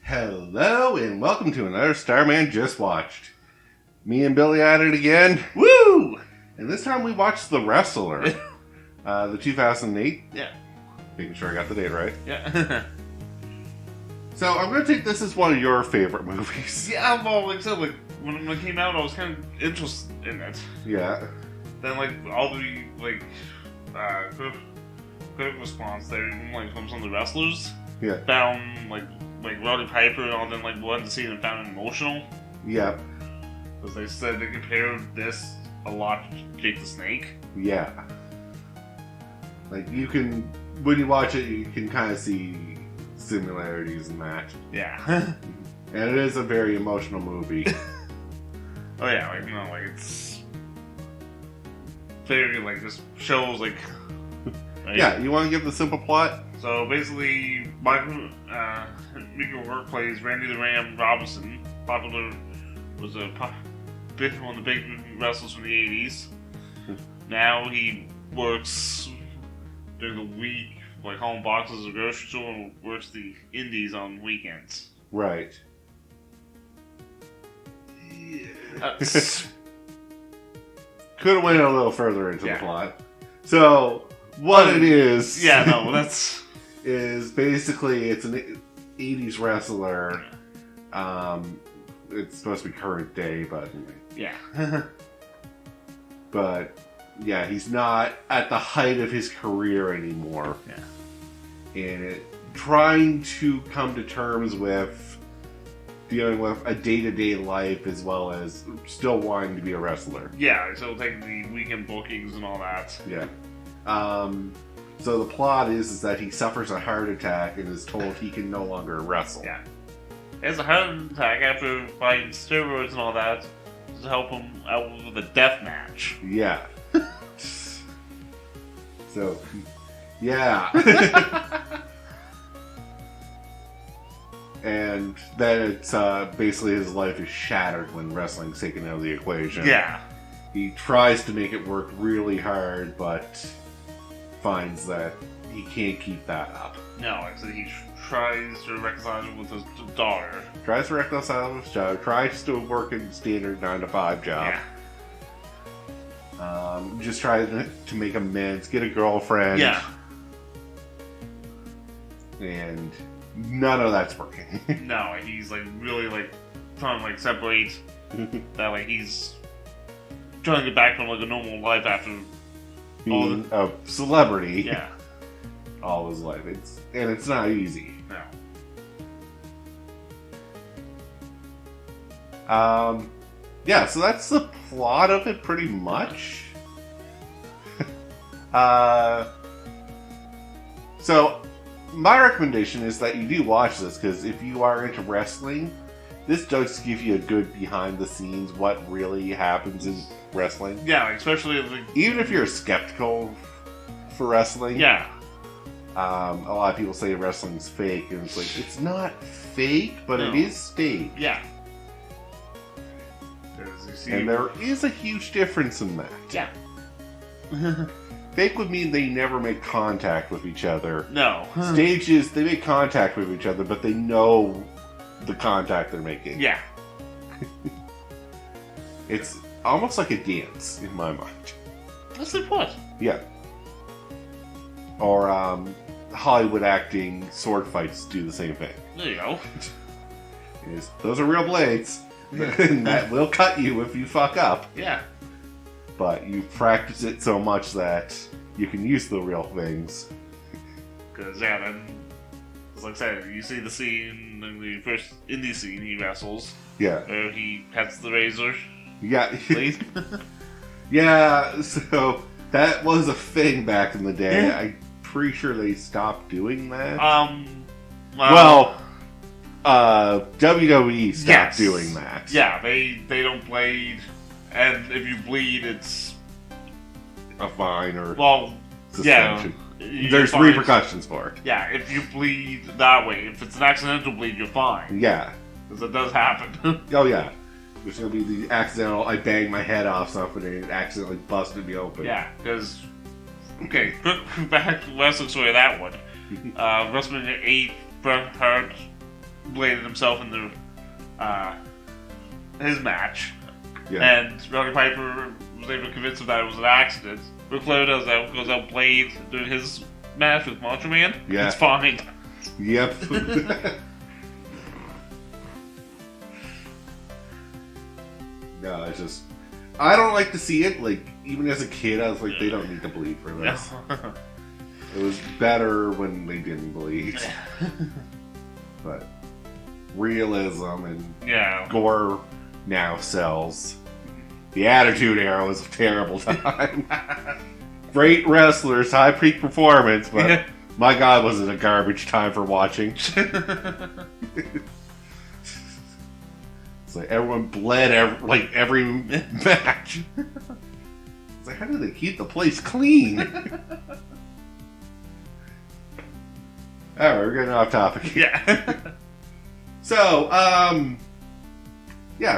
Hello and welcome to another Starman Just Watched. Me and Billy at it again. Woo! And this time we watched The Wrestler. The 2008. Yeah. Making sure I got the date right. Yeah. So I'm going to take this as one of your favorite movies. Yeah, well, like I said, when it came out, I was kind of interested in it. Yeah. Then, all the, quick response there, from some of the wrestlers. Yeah. Found, like Roddy Piper and all them, wanted to see it and found it emotional. Yeah. Because they said they compared this a lot to Jake the Snake. Yeah. Like, when you watch it, you can kind of see similarities in that. Yeah. And it is a very emotional movie. Oh yeah, it's very, just shows, right? Yeah, you want to give the simple plot? So basically, Michael Rourke plays Randy the Ram Robinson. Was one of the big wrestlers from the 80s. Now he works during the week, hauling boxes at a grocery store, and works the indies on weekends. Right. Could have went a little further into the plot. So, what it is... Yeah, no, that's... is basically, it's an 80s wrestler. It's supposed to be current day, but... Yeah. But, yeah, he's not at the height of his career anymore. Yeah. And trying to come to terms with dealing with a day-to-day life as well as still wanting to be a wrestler. Yeah, so taking the weekend bookings and all that. Yeah. So the plot is that he suffers a heart attack and is told he can no longer wrestle. Yeah. He has a heart attack after fighting steroids and all that to help him out with a death match. Yeah. So, yeah. And then it's basically his life is shattered when wrestling's taken out of the equation. Yeah. He tries to make it work really hard, but finds that he can't keep that up. No, so he tries to reconcile with his daughter. Tries to reconcile with his job, tries to work a standard 9-to-5 job. Yeah. Just tries to make amends, get a girlfriend. Yeah. And none of that's working. No, he's really trying to separate that he's trying to get back from a normal life after being a celebrity. Yeah. All his life. It's not easy. No. Yeah, so that's the plot of it pretty much. So my recommendation is that you do watch this, because if you are into wrestling, this does give you a good behind the scenes what really happens in wrestling. Yeah, especially even if you're skeptical for wrestling. Yeah. A lot of people say wrestling's fake, and it's it's not fake, but it is staged. Yeah. And there is a huge difference in that. Yeah. Fake would mean they never make contact with each other. No. Stages, they make contact with each other, but they know the contact they're making. Yeah. It's almost like a dance, in my mind. That's the point. Yeah. Or, Hollywood acting sword fights do the same thing. There you go. Those are real blades. And that will cut you if you fuck up. Yeah. But you practice it so much that you can use the real things. Because, then, like I said, you see the scene in the first indie scene he wrestles. Yeah. Where he pets the razor. Yeah. Please. Yeah, so that was a thing back in the day. Yeah. I'm pretty sure they stopped doing that. WWE stopped doing that. Yeah, they don't bleed, and if you bleed, it's a fine or suspension. Yeah, there's repercussions for it. Yeah, if you bleed that way, if it's an accidental bleed, you're fine. Yeah, because it does happen. Oh yeah, there's gonna be the accidental. I banged my head off something and it accidentally busted me open. Yeah, because back to wrestling story of that one. WrestleMania 8, Bret Hart bladed himself in the his match, Yeah. and Roddy Piper was able to convince him that it was an accident. Ric Flair goes out blade during his match with Macho Man. Yeah. It's fine. Yep. No, it's just I don't like to see it. Like even as a kid, I was like, they don't need to bleed for this. It was better when they didn't bleed. But realism and gore now sells. The Attitude Era was a terrible time. Great wrestlers, high peak performance, but my God, was it a garbage time for watching. It's like everyone bled every match. It's like, how do they keep the place clean? Alright, we're getting off topic. Yeah. So,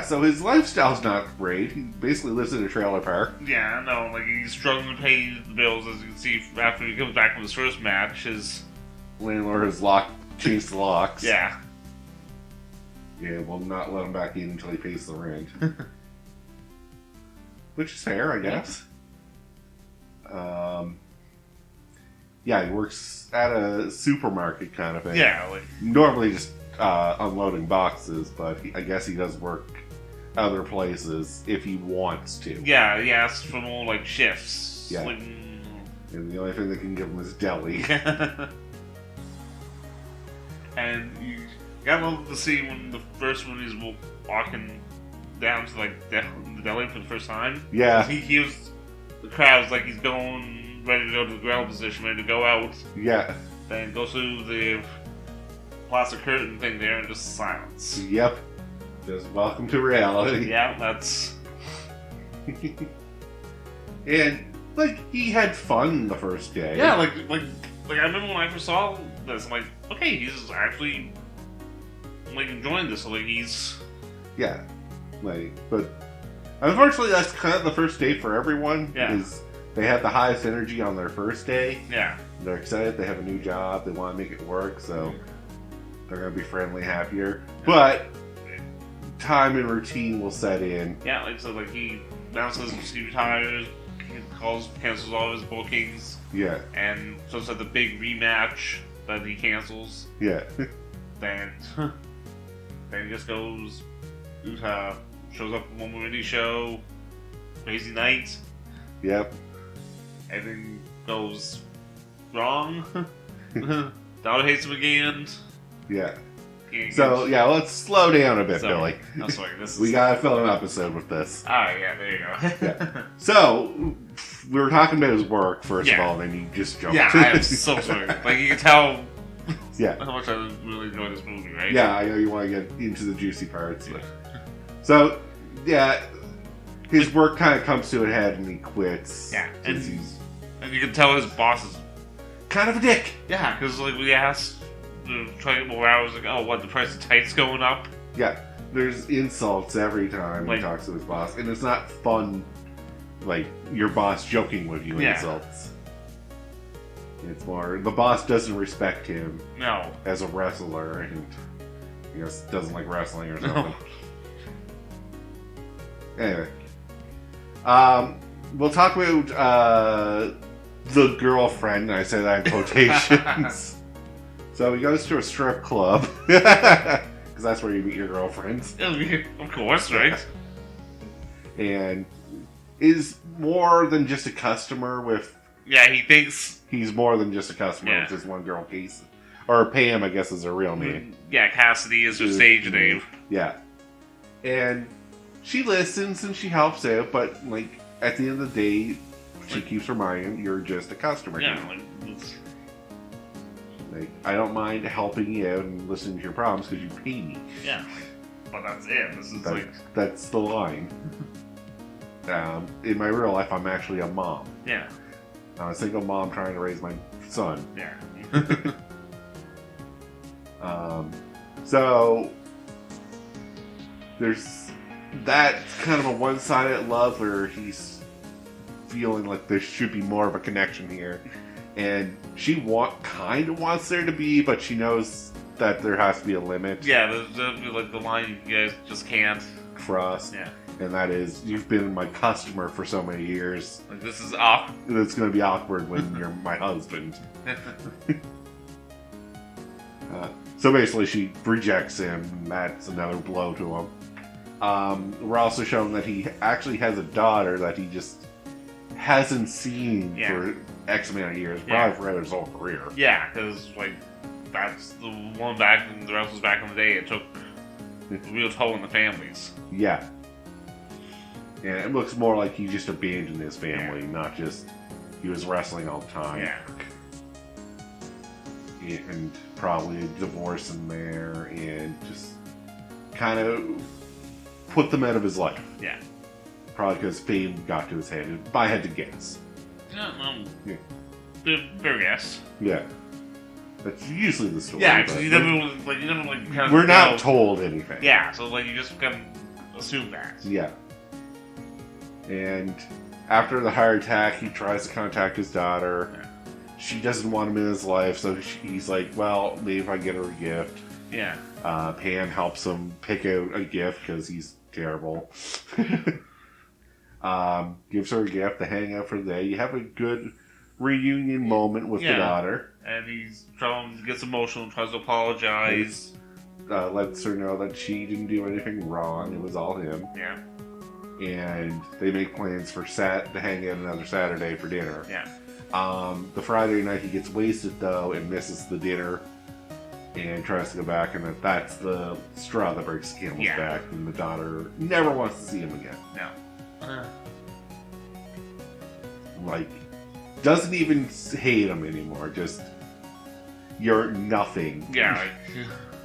so his lifestyle's not great. He basically lives in a trailer park. Yeah, no, like he's struggling to pay the bills, as you can see after he comes back from his first match. His landlord has changed the locks. Yeah. Yeah, will not let him back in until he pays the rent. Which is fair, I guess. Yeah, he works at a supermarket kind of thing. Yeah, like normally just unloading boxes, but I guess he does work other places if he wants to. Yeah, he asks for more like shifts. Yeah. Like, and the only thing they can give him is deli. And you gotta love the scene when he's walking down to like the deli for the first time. Yeah. He was the crowd's like he's going ready to go to the ground position, ready to go out. Yeah. Then goes through the plastic curtain thing there and just silence. Yep. Just welcome to reality. Yeah, that's. And like he had fun the first day. Yeah, like I remember when I first saw this, I'm like, okay, he's actually like enjoying this. So, like he's. Yeah. Like, but unfortunately, that's kind of the first day for everyone. Yeah. Is they have the highest energy on their first day. Yeah. They're excited. They have a new job. They want to make it work. So they're going to be friendly, happier. But time and routine will set in. Yeah, like so, like he announces he retires, he cancels all of his bookings. Yeah. And so it's like the big rematch that he cancels. Yeah. Then he just goes, shows up at one more indie show, Crazy Night. Yep. Everything goes wrong. Daughter hates him again. Yeah. So, yeah, let's slow down a bit, Billy. Oh, sorry. We gotta fill an episode with this. Ah, yeah, there you go. Yeah. So, we were talking about his work, first of all, and then you just jumped. Yeah, I am so sorry. Like, you can tell how much I really enjoy this movie, right? Yeah, I know you want to get into the juicy parts. But. So, yeah, his work kind of comes to a head and he quits. Yeah, and you can tell his boss is kind of a dick. Yeah, because like we asked to try to get more hours, like, oh, what, the price of tights going up? Yeah, there's insults every time he talks to his boss, and it's not fun, like, your boss joking with you insults. It's more, the boss doesn't respect him as a wrestler, and he just doesn't like wrestling or something. Anyway. We'll talk about, the girlfriend, and I say that in quotations. So he goes to a strip club, because that's where you meet your girlfriends. Of course, right? And is more than just a customer with... Yeah, he thinks... He's more than just a customer with this one girl, Casey. Or Pam, I guess, is her real name. Yeah, Cassidy is her stage name. Yeah. And she listens and she helps out, but, like, at the end of the day, she keeps reminding you're just a customer. Yeah, like, I don't mind helping you out and listening to your problems because you pay me. Yeah, but that's it. This is that's the line. In my real life, I'm actually a mom. Yeah. I'm a single mom trying to raise my son. Yeah. So there's that kind of a one-sided love where he's feeling like there should be more of a connection here, and she kind of wants there to be, but she knows that there has to be a limit. Yeah, there's like the line you guys just can't cross. Yeah. And that is, you've been my customer for so many years. Like, this is awkward. It's going to be awkward when you're my husband. So basically, she rejects him, and that's another blow to him. We're also shown that he actually has a daughter that he just hasn't seen for X amount of years, probably for his whole career. Yeah, because, like, that's the one back, and the rest was back in the day. It took a real toll on the families. Yeah. And it looks more like he just abandoned his family, not just he was wrestling all the time. Yeah. And probably a divorce in there, and just kind of put them out of his life. Yeah. Probably because fame got to his head. If I had to guess. Yeah. Fair guess. Yeah. That's usually the story. Yeah, because you never kind of. We're not told anything. Yeah, so like you just kind of assume that. Yeah. And after the heart attack, he tries to contact his daughter. Yeah. She doesn't want him in his life, so he's like, well, maybe if I get her a gift. Yeah. Pam helps him pick out a gift because he's terrible. Gives her a gift to hang out for the day. You have a good reunion moment with the daughter. And gets emotional and tries to apologize. Lets her know that she didn't do anything wrong. It was all him. Yeah. And they make plans for to hang out another Saturday for dinner. Yeah. The Friday night he gets wasted though and misses the dinner and tries to go back, and that's the straw that breaks the camel's back, and the daughter never wants to see him again. No. Like, doesn't even hate him anymore, just you're nothing. Yeah, like,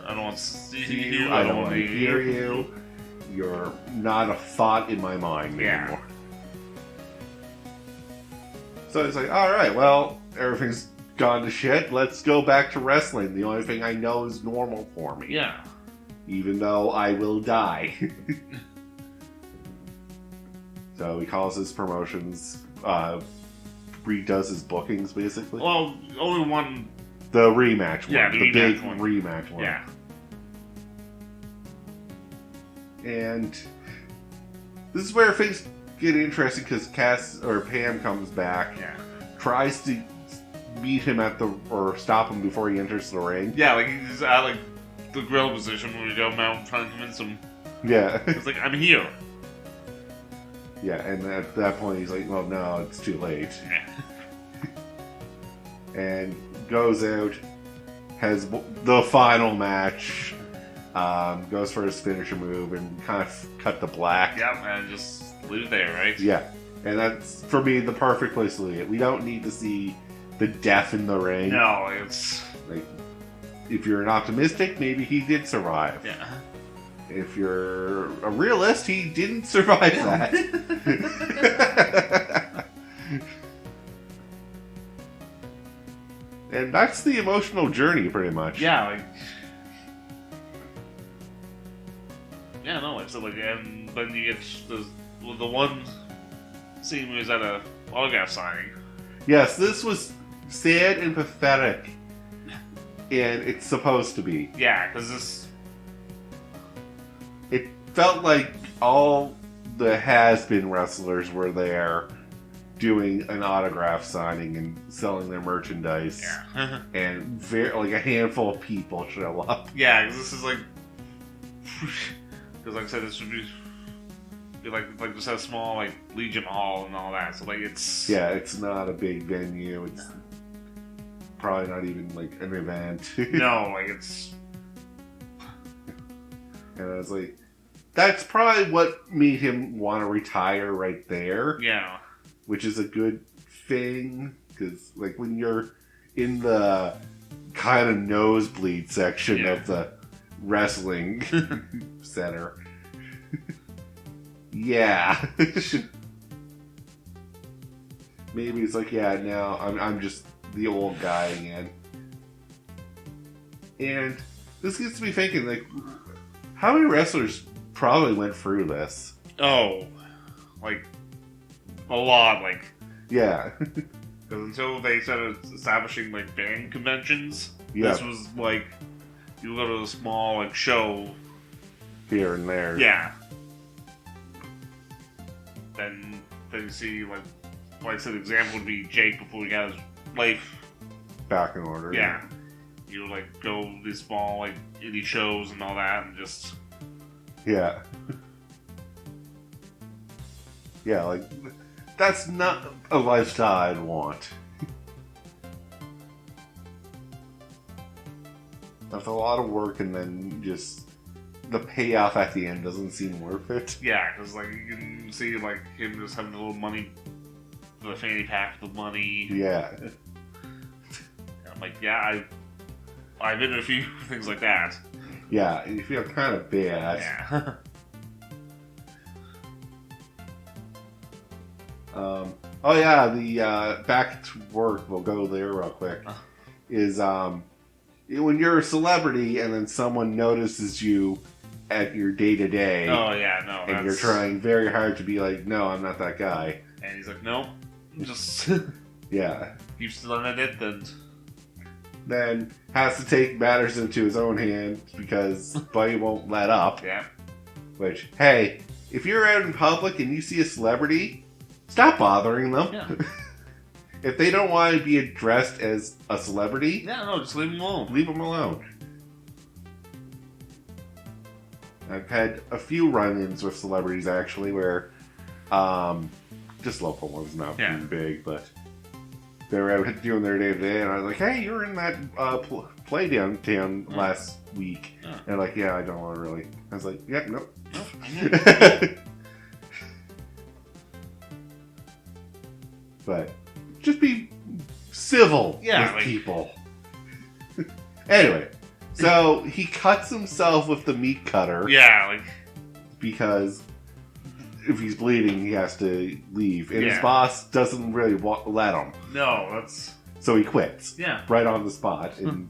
I don't want to see you, I don't want to hear you. You're not a thought in my mind anymore. So it's like, alright, well, everything's gone to shit. Let's go back to wrestling. The only thing I know is normal for me. Yeah. Even though I will die. So he calls his promotions, redoes his bookings, basically. Well, only one. The rematch one. Yeah, the big one. rematch one. Yeah. And this is where things get interesting because Pam comes back, tries to meet him or stop him before he enters the ring. Yeah, like he's at like the grill position where we go out trying to convince him. Yeah. It's like, I'm here. Yeah, and at that point he's like, well, no, it's too late. Yeah. And goes out, has the final match, goes for his finisher move and kind of cut the black. Yep, and just leave it there, right? Yeah, and that's, for me, the perfect place to leave it. We don't need to see the death in the ring. No, it's... Like, if you're an optimistic, maybe he did survive. Yeah. If you're a realist, he didn't survive that. And that's the emotional journey, pretty much. Yeah, like... Yeah, no, it's like, and then you get the one scene where he's at a autograph signing. Yes, this was sad and pathetic. And it's supposed to be. Yeah, because this... It felt like all the has-been wrestlers were there doing an autograph signing and selling their merchandise. Yeah. And like a handful of people show up. Yeah, because this is like... Because like I said, this would be like just a small like Legion Hall and all that. So like it's... Yeah, it's not a big venue. It's probably not even like an event. No, like it's... And I was like, that's probably what made him want to retire right there. Yeah. Which is a good thing, because like when you're in the kind of nosebleed section of the wrestling center, yeah, maybe it's like, yeah, now I'm just the old guy again. And this gets me thinking, like, how many wrestlers probably went through this? Oh, like a lot, like... Yeah. Because until they started establishing like band conventions, Yeah. this was like you go to a small like show here and there. Yeah. Then you see like I said, example would be Jake before he got his life back in order. Yeah. You like go to these small like indie shows and all that, and just yeah. Yeah, like that's not a lifestyle I'd want. That's a lot of work, and then just the payoff at the end doesn't seem worth it. Yeah, because like you can see like him just having a little money, the fanny pack with money. Yeah. I'm like, yeah, I've been in a few things like that. Yeah, you feel kind of bad. Yeah. Oh yeah, the back to work. We'll go there real quick. Is when you're a celebrity and then someone notices you at your day to day. Oh yeah, no. And you're trying very hard to be like, no, I'm not that guy. And he's like, no, just yeah. keeps learning it, then has to take matters into his own hands because Buddy won't let up. Yeah. Which, hey, if you're out in public and you see a celebrity, stop bothering them. Yeah. If they don't want to be addressed as a celebrity, yeah, no, just leave them alone. Leave them alone. I've had a few run-ins with celebrities actually, where just local ones, not too big, but they were out doing their day to day, and I was like, "Hey, you were in that play downtown last week," and they're like, "Yeah, I don't want to really." I was like, "Yeah, nope." But just be civil with people. Anyway, so he cuts himself with the meat cutter. Yeah, like because if he's bleeding, he has to leave, and his boss doesn't really let him. No, that's so he quits. Yeah, right on the spot, and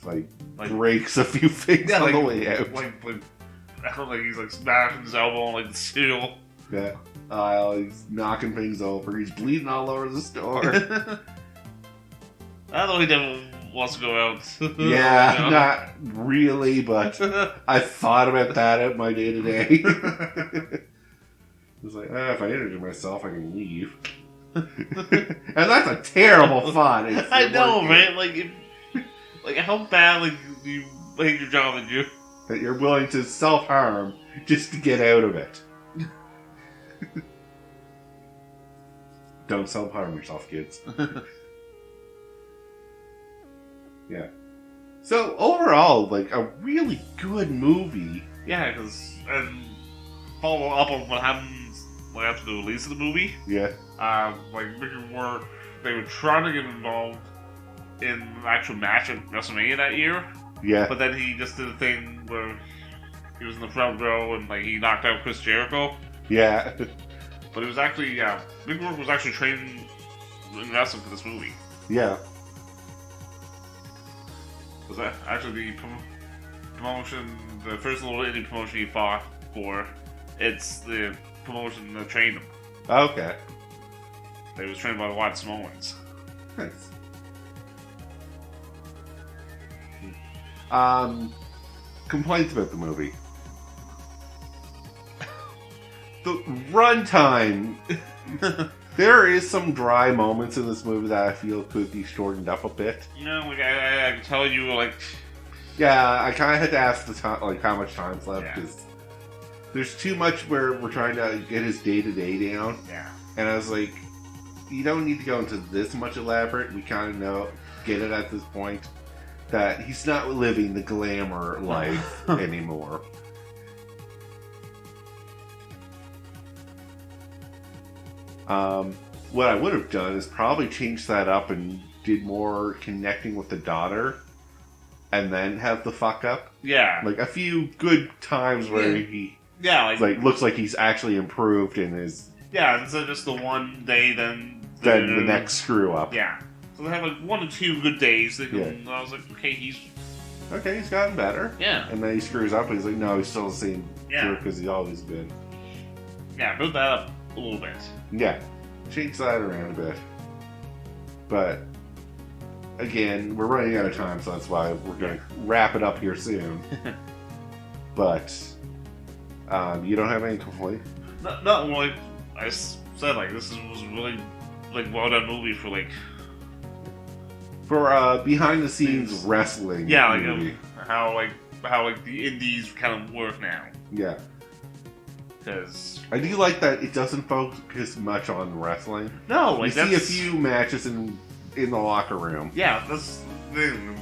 like breaks a few things on the way out. Like I don't think he's like smashing his elbow on like the seal. Yeah. He's knocking things over. He's bleeding all over the store. I know he never wants to go out. Yeah, you know? Not really, but I thought about that at my day to day. It's like, if I injure myself, I can leave. And that's a terrible thought. I know, man. Like how bad you hate your job that you're willing to self-harm just to get out of it. Don't self-harm yourself, kids. Yeah. So, overall, like, a really good movie. Yeah, because... And follow up on what happens after the release of the movie. Yeah. Like, they were trying to get involved in the actual match at WrestleMania that year. Yeah. But then he just did a thing where he was in the front row and, like, he knocked out Chris Jericho. Yeah. But it was actually, Big Work was actually trained in wrestling for this movie. Yeah. Was that actually the promotion, the first little indie promotion he fought for? It's the promotion that trained him. Okay. They was trained by the White Samoans. Nice. Complaints about the movie. The runtime. There is some dry moments in this movie that I feel could be shortened up a bit. You know, like I can tell you, like... Yeah, I kind of had to ask the time, like how much time's left, because there's too much where we're trying to get his day-to-day down. Yeah. And I was like, you don't need to go into this much elaborate. We kind of get it at this point, that he's not living the glamour life anymore. What I would have done is probably changed that up and did more connecting with the daughter, and then have the fuck up. Yeah, like a few good times where he, like looks like he's actually improved in his. Yeah, instead of just the one day, then the next screw up. Yeah, so they have like 1 or 2 good days. And I was like, okay, he's gotten better. Yeah, and then he screws up, and he's like, no, he's still the same jerk as he's always been. Yeah, build that up a little bit. Yeah, change that around a bit. But again, we're running out of time, so that's why we're going to wrap it up here soon. But you don't have any complaints? No, like I said, like this was really like well done movie for like behind the scenes wrestling. Yeah, like movie. how the indies kind of work now. Yeah. Because I do like that it doesn't focus much on wrestling. No, like you see a few matches in the locker room. Yeah, that's the thing.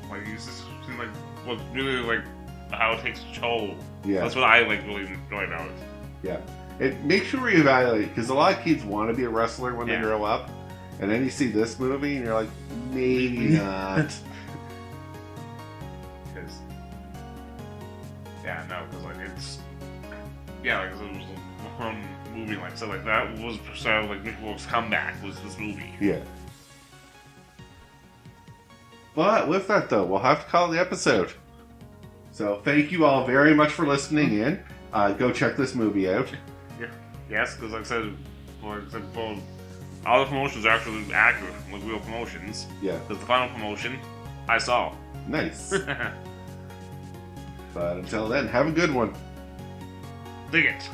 Like you just seem like what really like how it takes a toll. Yeah, that's what I like really enjoy about it. Yeah, and make sure you evaluate because a lot of kids want to be a wrestler when they grow up, and then you see this movie and you're like, maybe not. Because like it's like it was one movie like so like that was sort of like Mickey Rourke's comeback was this movie. Yeah. But with that though, we'll have to call the episode. So thank you all very much for listening in. Go check this movie out. Yeah. Yes, because like I said, well, all the promotions are actually accurate, like real promotions. Yeah. Because the final promotion, I saw. Nice. But until then, have a good one. Dig it.